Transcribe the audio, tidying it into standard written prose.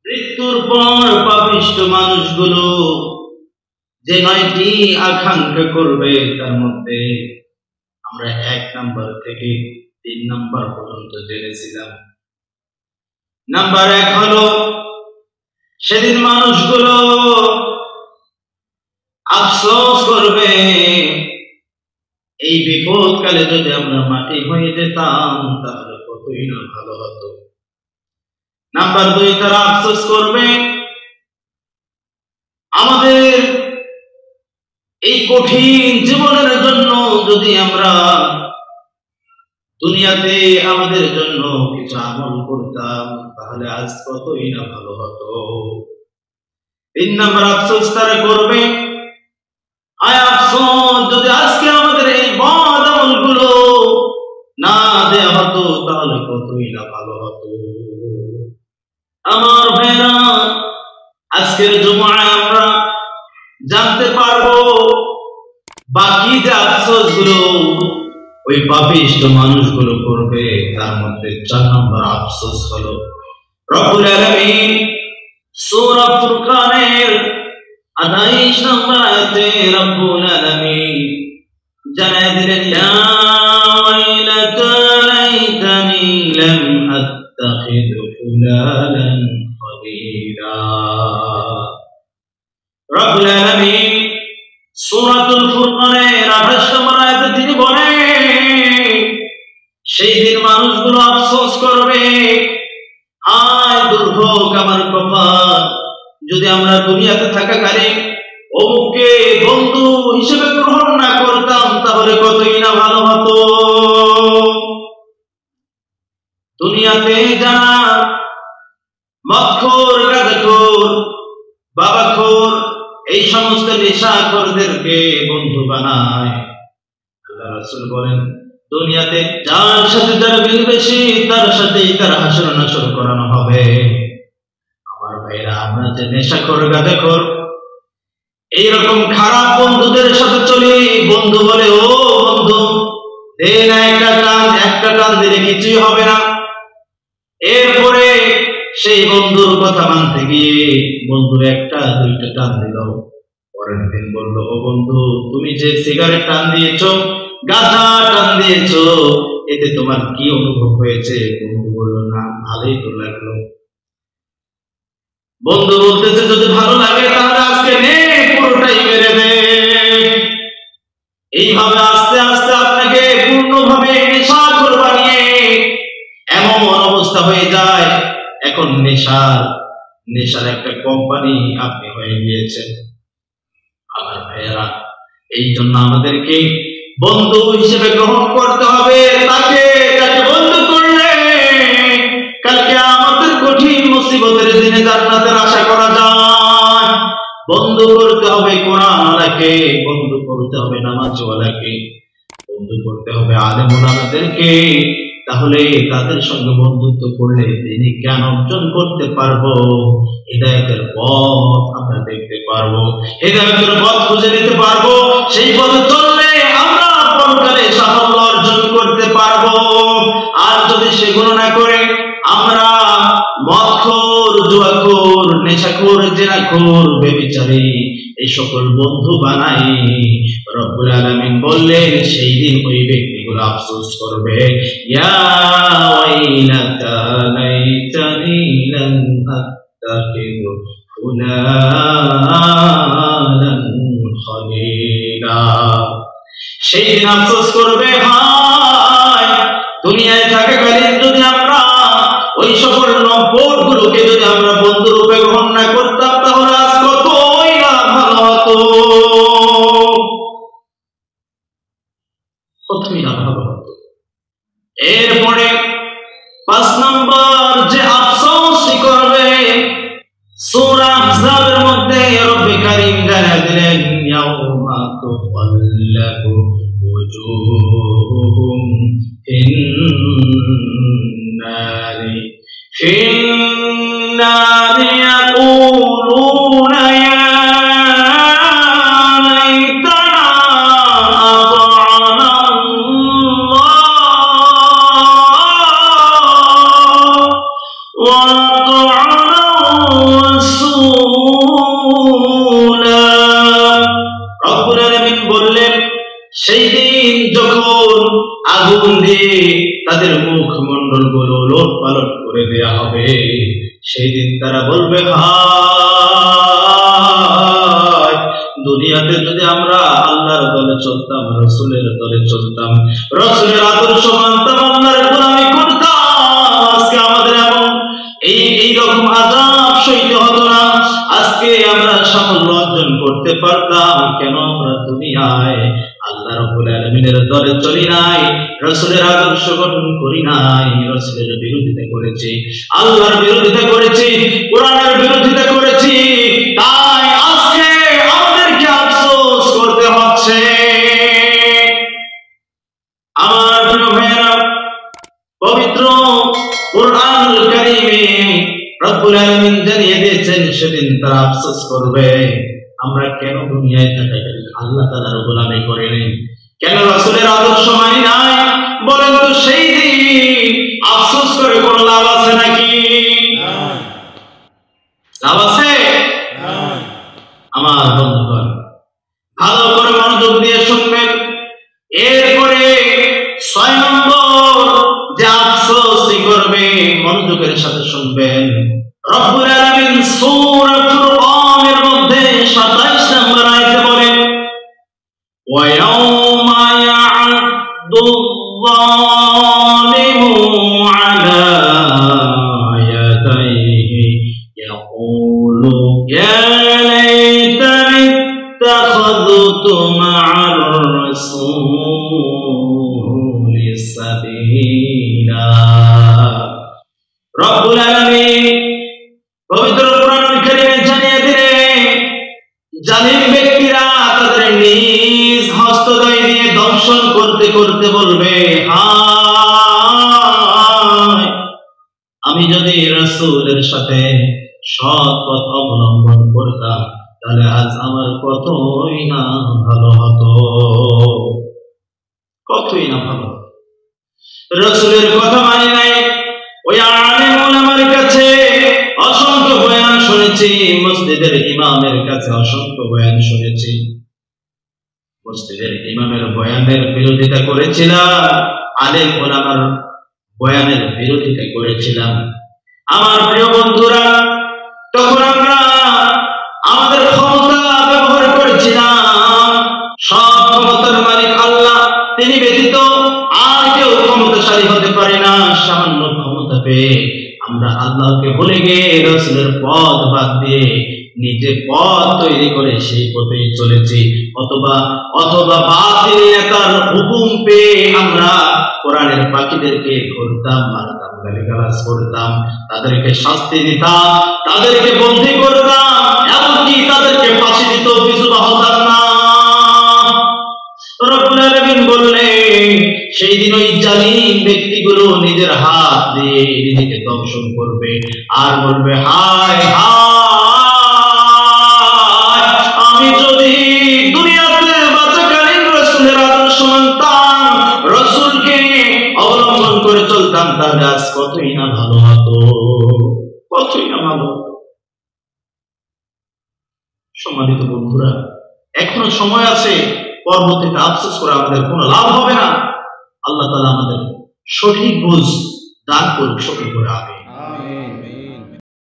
মৃত্যুর পর পাপিষ্ঠ মানুষগুলো যে 9টি আকাঙ্ক্ষা করবে তার মধ্যে আমরা 1 নাম্বার থেকে 3 নাম্বার পর্যন্ত জেনেছিলাম। নাম্বার 1 হলো সেদিন মানুষগুলো আফসোস করবে এই বিপদকালে যদি আমরা মাটি হয়ে যেতাম তাহলে কতই না ভালো হতো। নাম্বার 2 তারা আফসোস করবে আমাদের এই কঠিন জীবনের জন্য যদি আমরা দুনিয়াতে আমাদের জন্য কিছু আমল করতাম তাহলে আজ কতই না ভালো হতো। 3 নাম্বার আফসোস তারা করবে আয় আফসোস যদি আজকে আমাদের এই বদ আমলগুলো না দেয়া হতো তাহলে কতই না ভালো হতো। আমার ভাইরা, আজকের জুমায় আমরা জানতে পারবো বাকি যে আফসোস গুলো ওই পাপিষ্ঠ মানুষগুলো করবে তার মধ্যে 4 নম্বর আফসোস হলো রব্বুল আলামিন সূরা ফুরকানের 28 নম্বর আয়াতে রব্বুল আলামিন জানায় দিলেন ইয়া ওয়াইলাতা লাইতানি লাম আত্তাখিদ ফুলানান খলিলা। রব্বুল আলামিন সূরাতুল ফুরকানের 28 নম্বর আয়াতে তিনি বলেন সেই দিন মানুষগুলো আফসোস করবে আয় দুর্ভোগ আমার কপাল, যদি আমরা দুনিয়াতে থাকাকালীন অমুককে বন্ধু হিসেবে গ্রহণ না করতাম তাহলে কতই না ভালো হতো। দুনিয়াতে যারা মদখোর, গাঁজাখোর, বাবাখোর এই সমস্ত নেশাখোরদেরকে বন্ধু বানায়, আল্লাহ রাসূল বলেন দুনিয়াতে যার সাথে যারা মিলবেশি তার সাথেই তার হাসর নাসর করানো হবে। আমার ভাইরা, আমরা যে নেশাখোর, গাঁজাখোর এইরকম খারাপ বন্ধুদের সাথে চলি, বন্ধু বলে ও বন্ধু দে না একটা টান দিলে কিছুই হবে না। এরপরে সেই বন্ধুর কথা মানতে গিয়ে বন্ধু 1-2টা টান দিল, পরের দিন বলল ও বন্ধু তুমি যে সিগারেট টান দিয়েছো, গাঁজা টান দিয়েছো, এতে তোমার কি অনুভব হয়েছে? বন্ধু বলল না ভালোই তো লাগলো। বন্ধু বলতেছে যদি ভালো লাগে তাহলে আজকে নে পুরোটাই মেরে দে। এইভাবে আস্তে আস্তে আপনাকে পূর্ণভাবে নেশাখোর বানিয়ে এমন অবস্থা হয়ে যায় এখন নেশার একটা কোম্পানি আপনি হয়ে গিয়েছেন। আমার ভাইয়েরা, এই জন্য আমাদেরকে বন্ধু হিসেবে গ্রহণ করতে হবে তাকে, যাকে বন্ধু করলে কালকে আমাদের কঠিন মুসিবতের দিনে জান্নাতের আশা করা যায়। বন্ধু করতে হবে কোরআনওয়ালাকে, বন্ধু করতে হবে নামাজওয়ালাকে, বন্ধু করতে হবে আলেম ওলামাদেরকে। তাহলে তাদের সঙ্গে বন্ধুত্ব করলে তিনি জ্ঞান অর্জন করতে পারবো, হিদায়াতের পথ আমরা দেখতে পারবো, হিদায়াতের পথ খুঁজে নিতে পারবো। সেই পথে চললে আমরা পরকালে সাফল্য অর্জন করতে পারবো। আর যদি সেগুলো না করে আমরা মদখোর, জুয়াখোর, নেশাখোর, জেনাখোর, ব্যভিচারী এই সকল বন্ধু বানাই, রব্বুল আলামিন বললেন সেই দিন ওই ব্যক্তিগুলো আফসোস করবে ইয়া ওয়াইলাতা লাইতানি লাম আত্তাখিদ ফুলানান খলিলা। সেই দিন আফসোস করবে হায় দুনিয়ায় থাকাকালীন যদি আমরা ওই সকল নবগুলোকে যদি আমরা বন্ধু রূপে গ্রহণ না করতাম তাহলে আজ কতই না ভালো হতো, কতই না ভালো হতো। এরপরে 5 নম্বর যে আফসোস করবে সূরা আহজাবের মধ্যে রব্বে কারীম জানিয়ে দিলেন ইয়াউমা তুকাল্লাবু ওজুহুহুম ফিন্নারি ইয়াকুলুনা ইয়া লাইতানা আতা'না আল্লাহ ওয়া আতা'না দেয়া হবে। সেই দিন তারা বলবে, হায়, দুনিয়াতে যদি আমরা আল্লাহর দলে চলতাম, রাসূলের দলে চলতাম, রাসূলের আদর্শ মানতাম, আল্লাহর গোলামি করতাম, আজকে আমাদের এমন এইরকম আযাব সইতে হতো না, আজকে আমরা সাফল্য অর্জন করতে পারতাম। কেন আমরা দুনিয়ায় আল্লাহ রাব্বুল আলামিনের দলে চলি নাই, রাসূলের আদর্শ গ্রহণ করি নাই, রাসূলের বিরোধিতা করেছি, আল্লাহর বিরোধিতা করেছি, কোরআনের বিরোধিতা করেছি, তাই আজকে আমাদেরকে আফসোস করতে হচ্ছে। আমার প্রিয় ভাইয়েরা, পবিত্র কুরআনুল কারীমে রব্বুল আলামিন জানিয়ে দিয়েছেন সেদিন তারা আফসোস করবে, আমরা কেন দুনিয়ায় থাকাকালীন আল্লাহ তাআলার গোলামি করিনি, কেন রাসূলের আদর্শ মানি নাই। বলেন তো সেই দিন আফসোস করে কোনো লাভ আছে নাকি? লাভ আছে? আমার বন্ধুগণ, ভালো করে মনোযোগ দিয়ে শুনবেন। এরপরে 6 নম্বর যে আফসোসই করবে, মনোযোগের সাথে শুনবেন। রব্বুল আলামিন সূরা ফুরকানের মধ্যে 27 নম্বর আয়াতে বলেন, ওয়া ইয়াউমা ইয়া'দু যালিমু আলা ইয়াদাইহি ইয়াকুলু ইয়া লাইতানি ইত্তাখাযতু মা'আর রাসূলি সাবিলা। রব্বুল আলামিন পবিত্র কোরআনুল কারীমে জানিয়ে দিলেন, জালিম ব্যক্তিরা তাদের নিজ হস্তদ্বয় দিয়ে দংশন করতে করতে বলবে, হায়, আমি যদি রাসূলের সাথে সৎ পথ অবলম্বন করতাম, তাহলে আজ আমার কতই না ভালো হতো, কতই না ভালো হতো। রাসূলের কথা মানি নাই, ওই আলেম ওলামার কাছে অসংখ্য বয়ান শুনেছি, মসজিদের ইমামের কাছে অসংখ্য বয়ান শুনেছি, মসজিদের ইমামের বয়ানের বিরোধিতা করেছিলাম, আলেম ওলামার বয়ানের বিরোধিতা করেছিলাম। আমার প্রিয় বন্ধুরা, তখন আমরা আমাদের ক্ষমতা ব্যবহার করেছিলাম। সব ক্ষমতার মালিক আল্লাহ, তিনি ব্যতীত আর কেউ ক্ষমতাশালী হতে পারে না। সামান্য ক্ষমতা পেয়ে আমরা আল্লাহকে ভুলে গিয়ে রাসূলের পথ বাদ দিয়ে নিজে পথ তৈরি করে সেই পথেই চলেছি, অথবা বাতিল নেতার হুকুম পেয়ে আমরা কোরআনের পাখিদেরকে ধরতাম, মারতাম, গালিগালাজ করতাম, তাদেরকে শাস্তি দিতাম, তাদেরকে বন্দী করতাম, এমনকি তাদেরকে ফাঁসি দিতেও পিছুপা হতাম না। রব্বুল আলামিন বললেন, সেই দিন ওই জালিম ব্যক্তিগুলো নিজের হাত দিয়ে নিজেকে দংশন করবে আর বলবে, হায় হায়, আমি যদি দুনিয়াতে বাঁচাকালীন রাসূলের আদর্শ মানতাম, রাসূলকে অবলম্বন করে চলতাম, তাহলে আজ কতই না ভালো হতো, কতই না ভালো হতো। সম্মানিত বন্ধুরা, এখনো সময় আছে, পরবর্তীতে আফসোস করে আমাদের কোনো লাভ হবে না। আল্লাহ তাআলা আমাদের সঠিক বুঝ দান করুক, সকল করে আমিন।